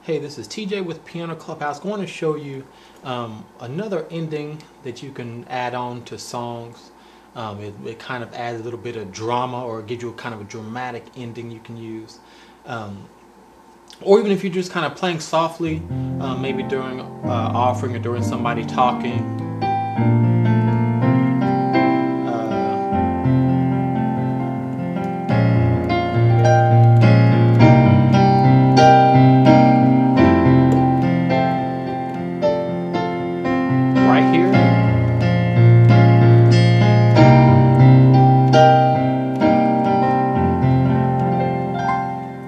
Hey, this is TJ with Piano Clubhouse. I want to show you another ending that you can add on to songs. It kind of adds a little bit of drama, or gives you a kind of a dramatic ending you can use. Or even if you're just kind of playing softly, maybe during offering or during somebody talking. Right here.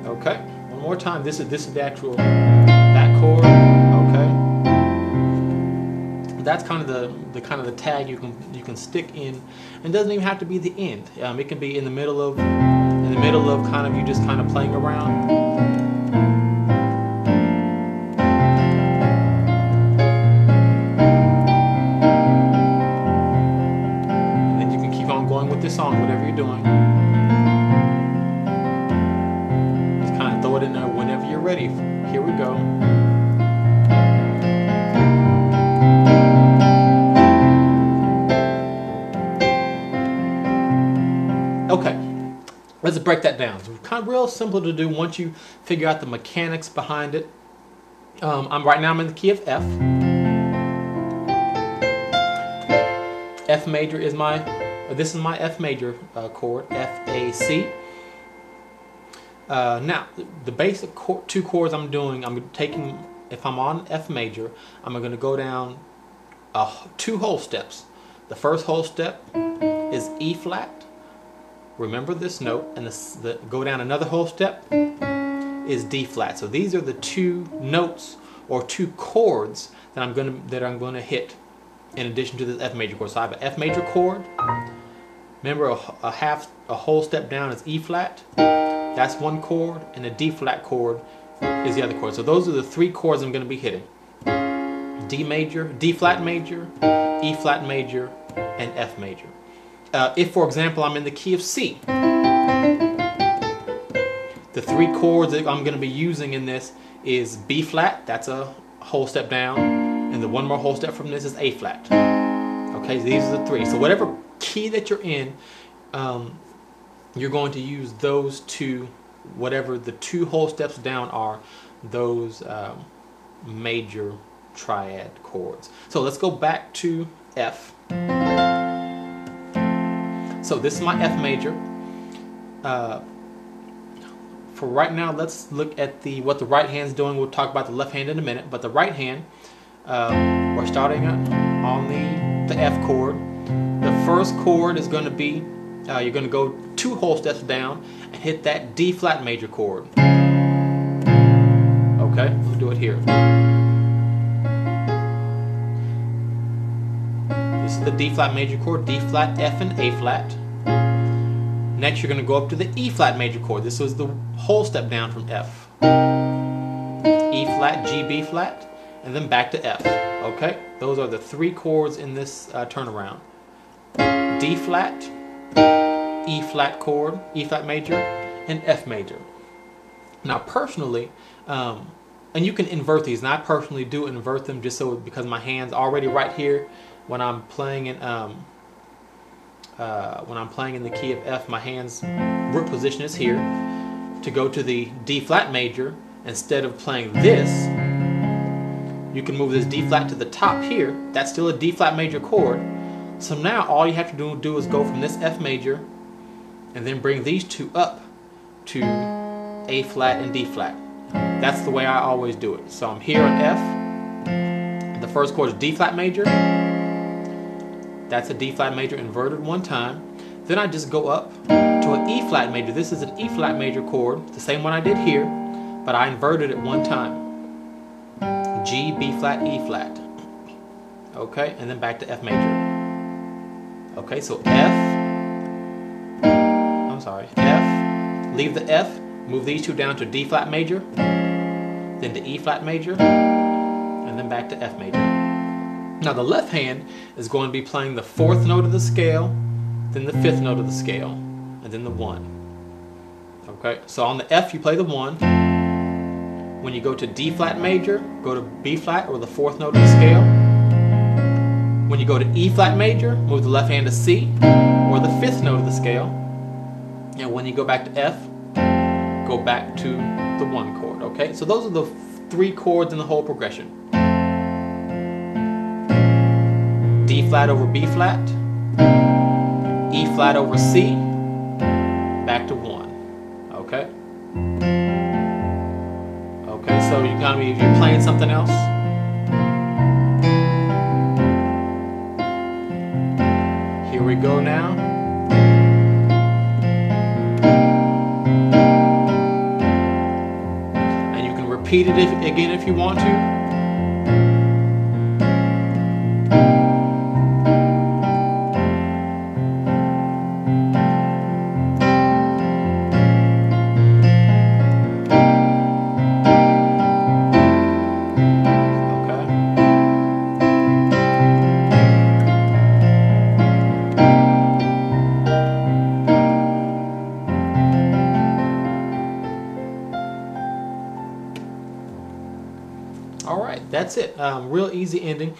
Okay, one more time. This is the actual that chord. Okay, that's kind of the tag you can stick in. It doesn't even have to be the end. It can be in the middle of kind of you just kind of playing around. Going with this song, whatever you're doing. Just kind of throw it in there whenever you're ready. Here we go. Okay, let's break that down. It's kind of real simple to do once you figure out the mechanics behind it. Right now I'm in the key of F. F major is this is my F major chord, F, A, C. Now, the basic two chords I'm doing, I'm taking, if I'm on F major, I'm going to go down 2 whole steps. The first whole step is E flat. Remember this note, and go down another whole step is D flat. So these are the 2 notes or 2 chords that I'm going to hit in addition to this F major chord. So I have an F major chord. Remember, a whole step down is E flat. That's one chord, and a D flat chord is the other chord. So those are the 3 chords I'm going to be hitting: D major, D flat major, E flat major, and F major. If, for example, I'm in the key of C, the 3 chords that I'm going to be using in this is B flat. That's a whole step down, and the one more whole step from this is A flat. Okay, so these are the 3. So whatever key that you're in, you're going to use those 2, whatever the 2 whole steps down are, those major triad chords. So let's go back to F. So this is my F major. For right now, let's look at what the right hand's doing. We'll talk about the left hand in a minute, but the right hand, we're starting on the F chord. The first chord is going to be, you're going to go 2 whole steps down and hit that D flat major chord. Okay, we'll do it here. This is the D flat major chord, D flat, F, and A flat. Next, you're going to go up to the E flat major chord. This was the whole step down from F. E flat, G, B flat, and then back to F. Okay, those are the 3 chords in this turnaround. D flat, E flat chord, E flat major, and F major. Now personally, and you can invert these, and I personally do invert them just so, because my hand's already right here when I'm playing in the key of F, my hand's root position is here. To go to the D flat major, instead of playing this, you can move this D flat to the top here. That's still a D flat major chord. So now all you have to do is go from this F major and then bring these 2 up to A flat and D flat. That's the way I always do it. So I'm here on F. The first chord is D flat major. That's a D flat major inverted 1 time. Then I just go up to an E flat major. This is an E flat major chord, the same one I did here, but I inverted it 1 time. G, B flat, E flat. Okay, and then back to F major. Okay, so F, leave the F, move these 2 down to D flat major, then to E flat major, and then back to F major. Now the left hand is going to be playing the 4th note of the scale, then the 5th note of the scale, and then the 1. Okay, so on the F you play the 1, When you go to D flat major, go to B flat or the 4th note of the scale. When you go to E flat major, move the left hand to C or the 5th note of the scale. And when you go back to F, go back to the 1 chord. Okay, so those are the 3 chords in the whole progression. D flat over B flat, E flat over C, back to 1. Okay. Okay, so you're gonna be, if you're playing something else. Here we go now. And you can repeat it again if you want to. Alright, that's it. Real easy ending.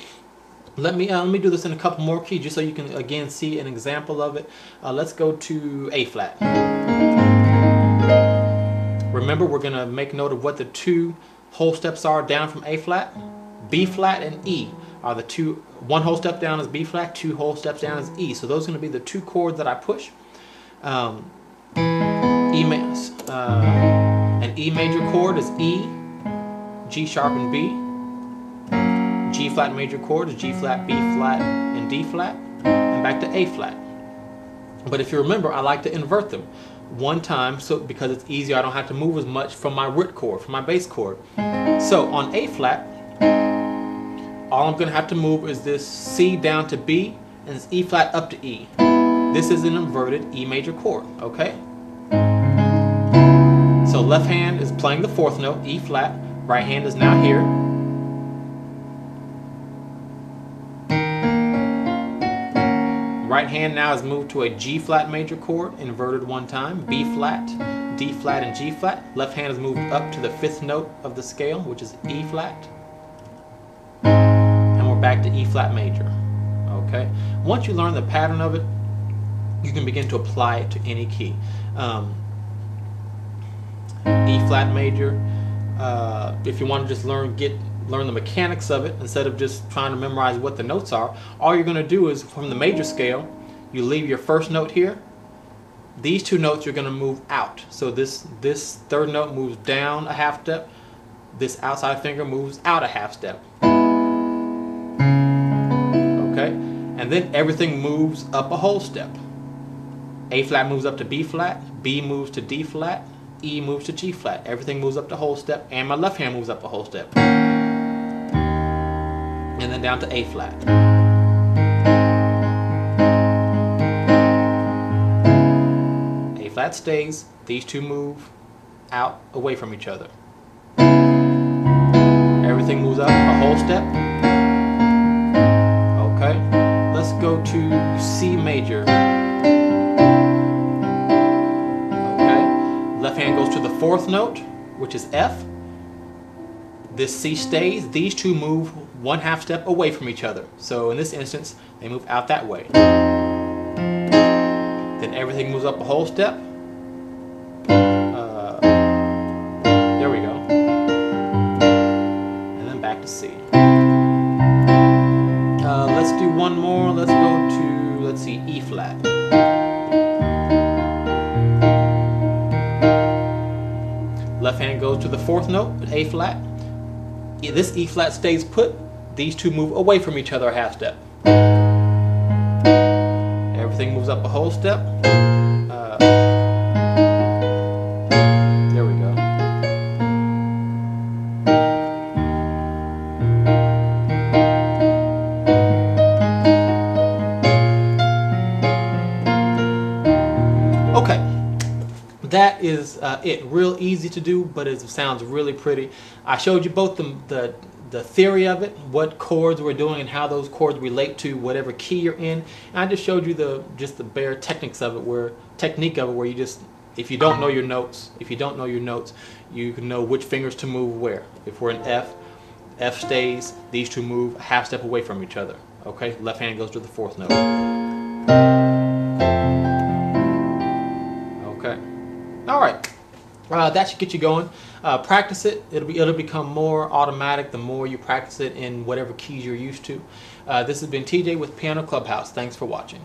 Let me do this in a couple more keys just so you can again see an example of it. Let's go to A flat. Remember, we're going to make note of what the 2 whole steps are down from A flat. B flat and E are the 2. 1 whole step down is B flat, 2 whole steps down is E. So those are going to be the 2 chords that I push. An E major chord is E, G sharp and B. G flat major chord is G flat, B flat, and D flat, and back to A flat. But if you remember, I like to invert them 1 time, so because it's easier, I don't have to move as much from my root chord, from my bass chord. So on A flat, all I'm going to have to move is this C down to B, and this E flat up to E. This is an inverted E major chord, okay? So left hand is playing the 4th note, E flat. Right hand is now here. Right hand now is moved to a G flat major chord, inverted 1 time, B flat, D flat, and G flat. Left hand is moved up to the 5th note of the scale, which is E flat. And we're back to E flat major. Okay. Once you learn the pattern of it, you can begin to apply it to any key. E flat major. If you want to just learn the mechanics of it instead of just trying to memorize what the notes are, all you're going to do is from the major scale, you leave your 1st note here. These 2 notes you're going to move out. So this 3rd note moves down a half step. This outside finger moves out a half step. Okay, and then everything moves up a whole step. A flat moves up to B flat, B moves to D flat, E moves to G flat. Everything moves up the whole step, and my left hand moves up a whole step. And then down to A flat. A flat stays, these 2 move out away from each other. Everything moves up a whole step. Okay, let's go to C major. Left hand goes to the 4th note, which is F. This C stays. These 2 move 1 half step away from each other. So in this instance, they move out that way. Then everything moves up a whole step. There we go. And then back to C. Let's do one more. Let's go to, let's see, E flat. Left hand goes to the 4th note, A flat. This E flat stays put. These 2 move away from each other a half step. Everything moves up a whole step. There we go. Okay. That is it. Real easy to do, but it sounds really pretty. I showed you both the theory of it, what chords we're doing and how those chords relate to whatever key you're in. And I just showed you the bare techniques of it, where you just, if you don't know your notes, you can know which fingers to move where. If we're in F, F stays, these two move a half step away from each other. Okay, left hand goes to the fourth note. Okay, all right. That should get you going. Practice it. It'll become more automatic the more you practice it in whatever keys you're used to. This has been TJ with Piano Clubhouse. Thanks for watching.